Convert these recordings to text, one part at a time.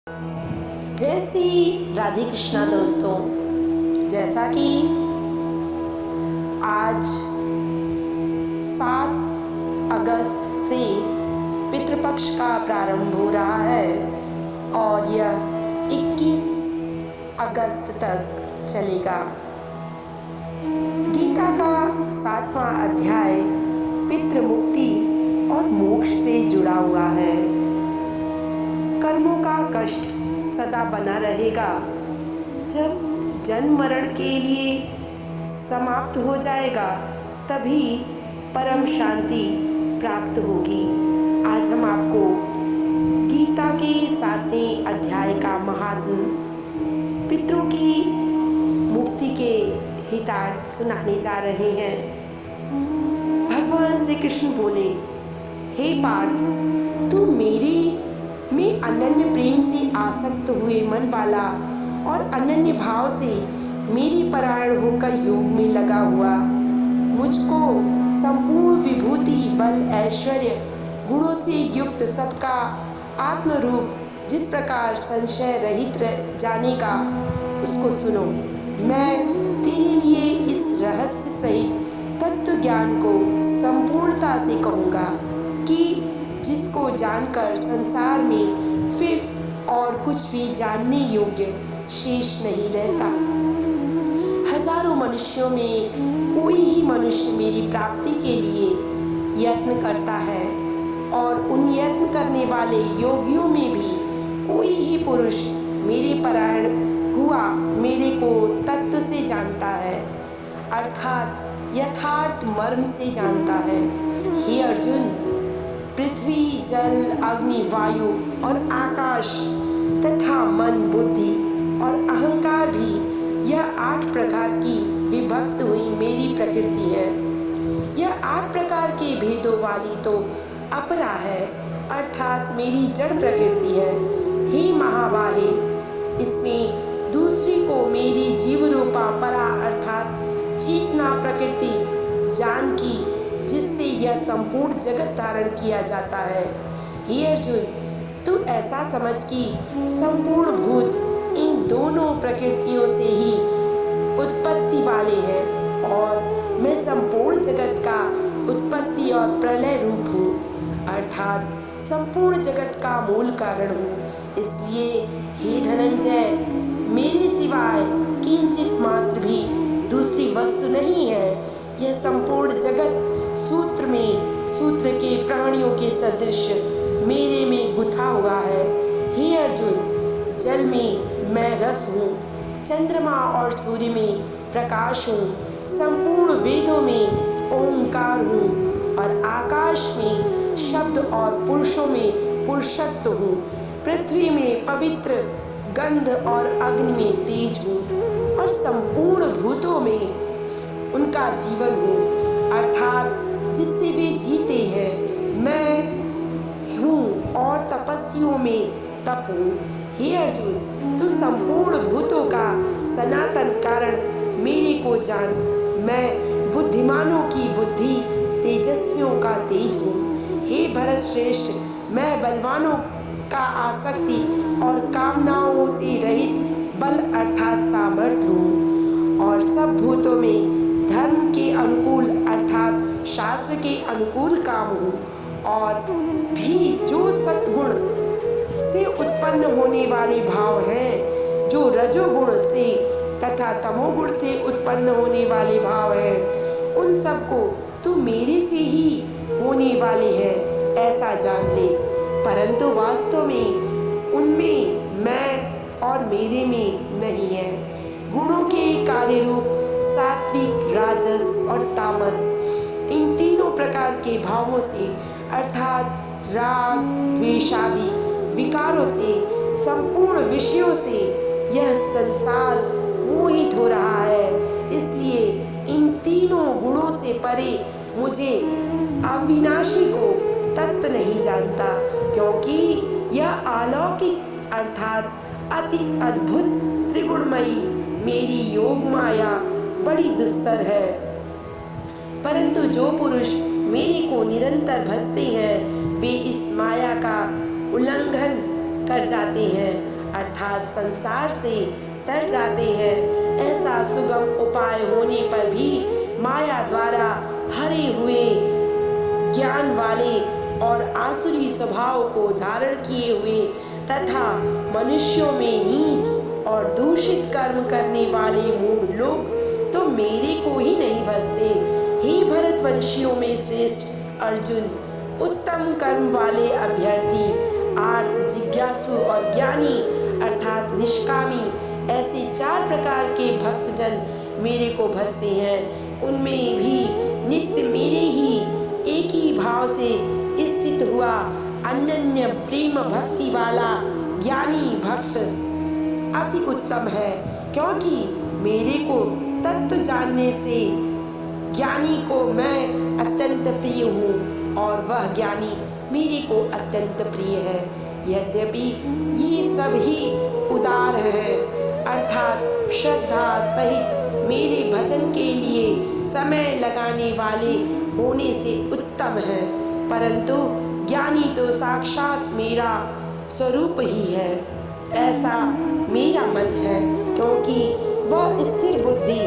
जय श्री राधे कृष्णा दोस्तों। जैसा कि आज 7 अगस्त से पितृपक्ष का प्रारंभ हो रहा है और यह 21 अगस्त तक चलेगा। गीता का 7वां अध्याय पितृ मुक्ति और मोक्ष से जुड़ा हुआ है। कर्मों का कष्ट सदा बना रहेगा। जब जन्म मरण के लिए समाप्त हो जाएगा तभी परम शांति प्राप्त होगी। आज हम आपको गीता के 7वें अध्याय का महात्म्य, पितरों की मुक्ति के हितार्थ सुनाने जा रहे हैं। भगवान श्री कृष्ण बोले, हे पार्थ, तू मेरे में अनन्य प्रेम से आसक्त हुए मन वाला और अनन्य भाव से मेरी परायण होकर योग में लगा हुआ, मुझको संपूर्ण विभूति, बल, ऐश्वर्य, गुणों से युक्त सबका आत्मरूप जिस प्रकार संशय रहित जाने का, उसको सुनो। मैं तेरे लिए इस रहस्य सहित तत्व ज्ञान को संपूर्णता से कहूँगा कि जिसको जानकर संसार में फिर और कुछ भी जानने योग्य शेष नहीं रहता। हजारों मनुष्यों में कोई ही मनुष्य मेरी प्राप्ति के लिए यत्न करता है और उन यत्न करने वाले योगियों में भी कोई ही पुरुष मेरे परायण हुआ मेरे को तत्व से जानता है, अर्थात यथार्थ मर्म से जानता है। हे अर्जुन, पृथ्वी, जल, अग्नि, वायु और आकाश तथा मन, बुद्धि और अहंकार भी यह 8 प्रकार की विभक्त हुई मेरी प्रकृति है। यह 8 प्रकार के भेदों वाली तो अपरा है, अर्थात मेरी जड़ प्रकृति है। हे महाबाहे, इसमें दूसरी को मेरी जीव रूपा परा अर्थात चेतना प्रकृति जान की, जिससे यह संपूर्ण जगत धारण किया जाता है। हे अर्जुन, तू ऐसा समझ कि संपूर्ण भूत इन दोनों प्रकृतियों से ही उत्पत्ति वाले हैं और मैं संपूर्ण जगत का उत्पत्ति और प्रलय रूप हूँ, अर्थात संपूर्ण जगत का मूल कारण हूँ। इसलिए हे धनंजय, मेरे सिवाय किंचित मात्र भी दूसरी वस्तु नहीं है। यह संपूर्ण जगत सूत्र में सूत्र के प्राणियों के सदृश मेरे में गुथा हुआ है। हे अर्जुन, जल में मैं रस हूँ, चंद्रमा और सूर्य में प्रकाश हूँ, संपूर्ण वेदों में ओंकार हूँ और आकाश में शब्द और पुरुषों में पुरुषत्व हूँ, पृथ्वी में पवित्र गंध और अग्नि में तेज हूँ और संपूर्ण भूतों में उनका जीवन हूँ, अर्थात जिससे वे जीते हैं मैं हूँ और तपस्वियों में तप हूँ। हे अर्जुन, तू संपूर्ण भूतों का सनातन कारण मेरे को जान। मैं बुद्धिमानों की बुद्धि, तेजस्वियों का तेज हूँ। हे भरत श्रेष्ठ, मैं बलवानों का आसक्ति और कामनाओं से रहित बल अर्थात सामर्थ्य हूँ और सब भूतों में धर्म के अनुकूल अर्थात शास्त्र के अनुकूल काम हूँ और भी जो सत्गुण से उत्पन्न होने वाले भाव हैं, जो रजोगुण से तथा तमोगुण से उत्पन्न होने वाले भाव हैं, उन सबको तू मेरे से ही होने वाले हैं ऐसा जान ले। परंतु वास्तव में उनमें मैं और मेरे में नहीं है। गुणों के कार्य रूप सात्विक, राजस और तामस, इन तीनों प्रकार के भावों से अर्थात राग, द्वेष आदि विकारों से, संपूर्ण विषयों से यह संसार मोहित हो रहा है। इसलिए इन तीनों गुणों से परे मुझे अविनाशी को तत्व नहीं जानता, क्योंकि यह अलौकिक अर्थात अति अद्भुत त्रिगुणमयी मेरी योग माया बड़ी दुस्तर है। परंतु जो पुरुष मेरे को निरंतर भजते हैं वे इस माया का उल्लंघन कर जाते हैं, अर्थात संसार से तर जाते हैं। ऐसा सुगम उपाय होने पर भी माया द्वारा हरे हुए ज्ञान वाले और आसुरी स्वभाव को धारण किए हुए तथा मनुष्यों में नीच और दूषित कर्म करने वाले मूढ़ लोग तो मेरे को ही नहीं भजते। हे भरतवंशियों में श्रेष्ठ अर्जुन, उत्तम कर्म वाले अभ्यर्थी, आर्त, जिज्ञासु और ज्ञानी अर्थात निष्कामी, ऐसे 4 प्रकार के भक्तजन मेरे को भजते हैं। उनमें भी नित्य मेरे ही एक ही भाव से स्थित हुआ अनन्य प्रेम भक्ति वाला ज्ञानी भक्त अति उत्तम है, क्योंकि मेरे को तत्व जानने से ज्ञानी को मैं अत्यंत प्रिय हूँ और वह ज्ञानी मेरे को अत्यंत प्रिय है। यद्यपि ये सब ही उदार हैं, अर्थात श्रद्धा सहित मेरे भजन के लिए समय लगाने वाले होने से उत्तम है, परंतु ज्ञानी तो साक्षात मेरा स्वरूप ही है, ऐसा मेरा मत है। क्योंकि वह स्थिर बुद्धि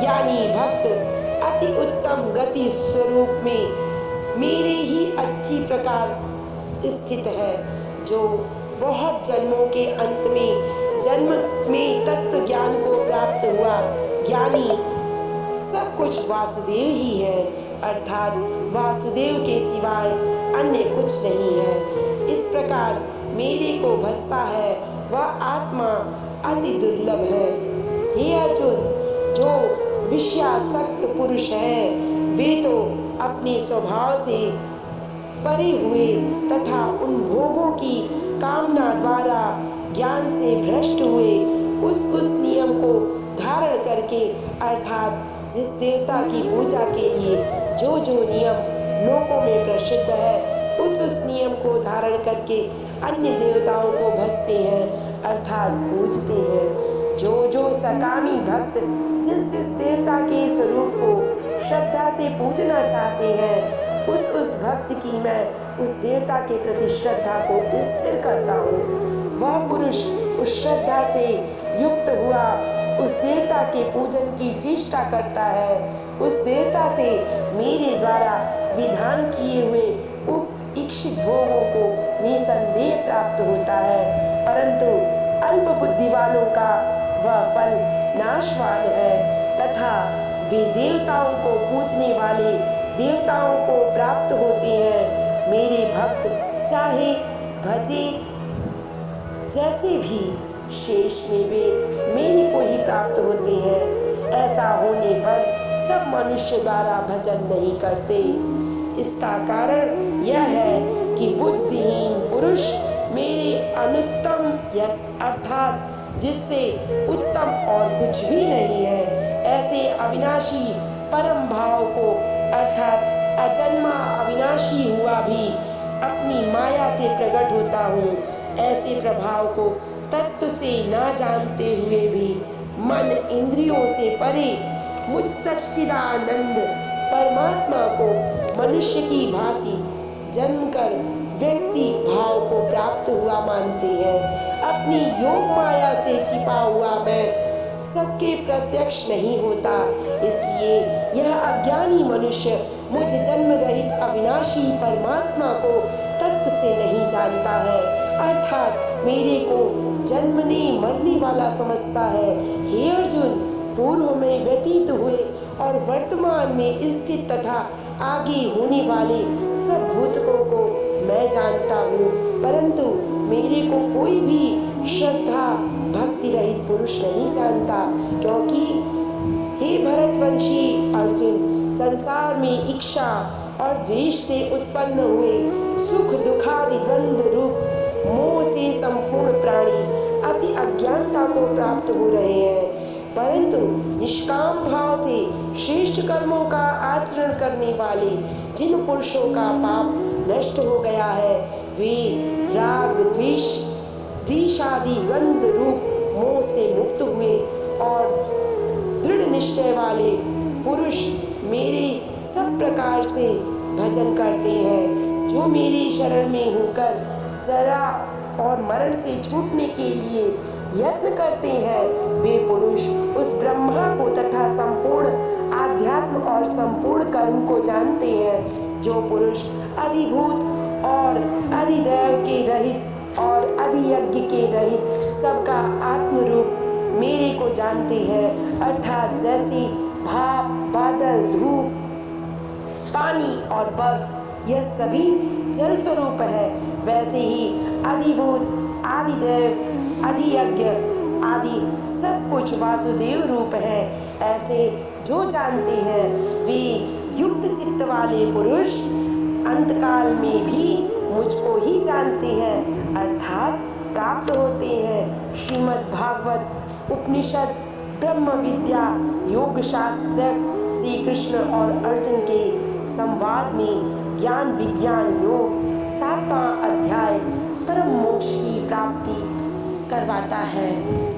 ज्ञानी भक्त अति उत्तम गति स्वरूप में मेरे ही अच्छी प्रकार स्थित है, जो बहुत जन्मों के अंत में जन्म में तत्व ज्ञान को प्राप्त हुआ ज्ञानी सब कुछ वासुदेव ही है, अर्थात वासुदेव के सिवाय अन्य कुछ नहीं है। इस प्रकार मेरे को भजता है वह आत्मा अति दुर्लभ है। हे अर्जुन, जो विषयासक्त पुरुष है वे तो अपने स्वभाव से परे हुए तथा उन भोगों की कामना द्वारा ज्ञान से भ्रष्ट हुए उस नियम को धारण करके अर्थात जिस देवता की पूजा के लिए जो जो नियम लोकों में प्रसिद्ध है उस नियम को धारण करके अन्य देवताओं को भजते हैं अर्थात पूजते हैं। जो जो सकामी भक्त जिस जिस देवता के स्वरूप को श्रद्धा से पूजना चाहते हैं उस भक्त की मैं उस देवता के प्रति श्रद्धा को स्थिर करता हूँ। वह पुरुष उस श्रद्धा से युक्त हुआ उस देवता के पूजन की चेष्टा करता है, उस देवता से मेरे द्वारा विधान किए हुए उक्त इच्छित भोगों को निसंदेह प्राप्त होता है, परंतु अल्प बुद्धि वालों का वह फल नाशवान है तथा वे देवताओं को पूजने वाले देवताओं को प्राप्त होते हैं। मेरे भक्त चाहे भजे जैसे भी शेष में वे मेरे को ही प्राप्त होते हैं। ऐसा होने पर सब मनुष्य द्वारा भजन नहीं करते। इसका कारण यह है कि बुद्धिहीन पुरुष मेरे अनुत्तम अर्थात जिससे उत्तम और कुछ भी नहीं है ऐसे अविनाशी परम भाव को अर्थात अजन्मा अविनाशी हुआ भी अपनी माया से प्रकट होता हूँ, ऐसे प्रभाव को तत्व से ना जानते हुए भी मन इंद्रियों से परे मुझ सच्चिदानंद परमात्मा को मनुष्य की भांति जन्मकर व्यक्ति भाव को प्राप्त हुआ मानते हैं। अपनी योग माया से छिपा हुआ मैं सबके प्रत्यक्ष नहीं होता, इसलिए यह अज्ञानी मनुष्य मुझ जन्म रहित अविनाशी परमात्मा को तत्व से नहीं जानता है, अर्थात मेरे को जन्मने मरने वाला समझता है। हे अर्जुन, पूर्व में व्यतीत हुए और वर्तमान में स्थित तथा आगे होने वाले सब भूतकों को मैं जानता हूँ, परंतु मेरे को कोई भी श्रद्धा भक्ति रहित पुरुष नहीं जानता, क्योंकि हे भरतवंशी अर्जुन, संसार में इच्छा और द्वेष से उत्पन्न हुए सुख दुखादि द्वंद्व रूप मोह से संपूर्ण प्राणी अति अज्ञानता को प्राप्त हो रहे हैं, परंतु निष्काम भाव से श्रेष्ठ कर्मों का आचरण करने वाले जिन पुरुषों का पाप नष्ट हो गया है वे राग द्वेष आदि द्वंद्व रूप मोह से मुक्त हुए और दृढ़ निश्चय वाले पुरुष मेरे सब प्रकार से भजन करते हैं। जो मेरे शरण में होकर जरा और मरण से छूटने के लिए यत्न करते हैं, वे पुरुष उस ब्रह्मा को तथा संपूर्ण आध्यात्म और संपूर्ण कर्म को जानते हैं। जो पुरुष अधिभूत और अधिदैव के रहित और अधियज्ञ के रहित सबका आत्म रूप मेरे को जानते हैं, अर्थात जैसे भाप, बादल, धूप, पानी और बर्फ यह सभी जल स्वरूप है, वैसे ही अधिभूत, आदिदेव, अधियज्ञ आदि सब कुछ वासुदेव रूप है। ऐसे जो जानते हैं वे युक्त चित्त वाले पुरुष अंतकाल में भी मुझको ही जानते हैं, अर्थात प्राप्त होते हैं। श्रीमद् भागवत उपनिषद ब्रह्म विद्या योग शास्त्र श्री कृष्ण और अर्जुन के संवाद में ज्ञान विज्ञान योग 7वां अध्याय परम मोक्ष की प्राप्ति करवाता है।